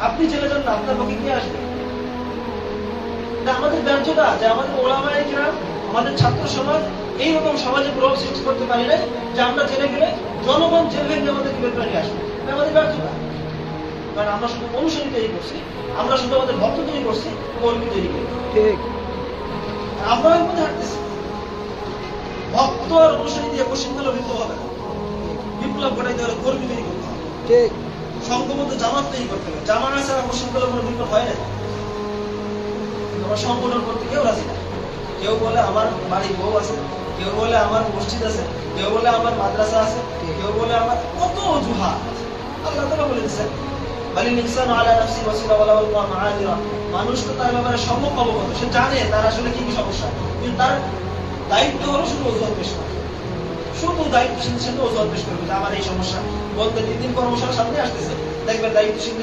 আপনি চলে যান না, আপনার পক্ষে কে আসবে? আমাদের ব্যর্থতা যে আমাদের ওলামায়ে কিরাম, আমাদের ছাত্র সমাজ এইরকম সমাজে প্রভাব সৃষ্টি করতে পারি না যে আমরা জেনে গেলে জনগণ জেল ভেঙে আমাদেরকে বের করে নিয়ে আসবে। আমাদের ব্যর্থতা, কারণ আমরা শুধু অনুসারী তৈরি করছি, আমরা শুধু আমাদের ভক্ত তৈরি করছি, কর্মী তৈরি করি। ঠিক। আমরা এর মধ্যে হাঁটতেছি। ভক্ত আর অনুসারী দিয়ে পশ্চিমকালে বিপ্লব হবে না। বিপ্লব ঘটাইতে হলে কর্মী তৈরি করতে হবে। ঠিক। সংঘবদ্ধ জামাত তৈরি করতে হবে। জামাত ছাড়া পশ্চিমকালে কোনো বিপ্লব হয় না। আমরা সংগঠন করতে কেউ রাজি না। কেউ বলে আমার বাড়ি বউ আছে, কেউ বলে আমার মসজিদ আছে, কেউ বলে আমার মাদ্রাসা আছে, কেউ বলে আমার কত অজুহাত। আল্লাহ তাআলা বলে দিয়েছেন, বালিল ইনসানু আলা নাফসি বাসীরা ওয়ালাউ আলকা মাআযিরা। মানুষ তো তার ব্যাপারে সম্যক অবগত, সে জানে তার আসলে কি কি সমস্যা, কিন্তু তার দায়িত্ব হলো শুধু অজুহাত পেশ করা। শুধু দায়িত্বশীল সে অজুহাত পেশ করবে যে আমার এই সমস্যা। বলতে 3 দিন কর্মশালা সামনে আসতেছে, দেখবেন দায়িত্বশীল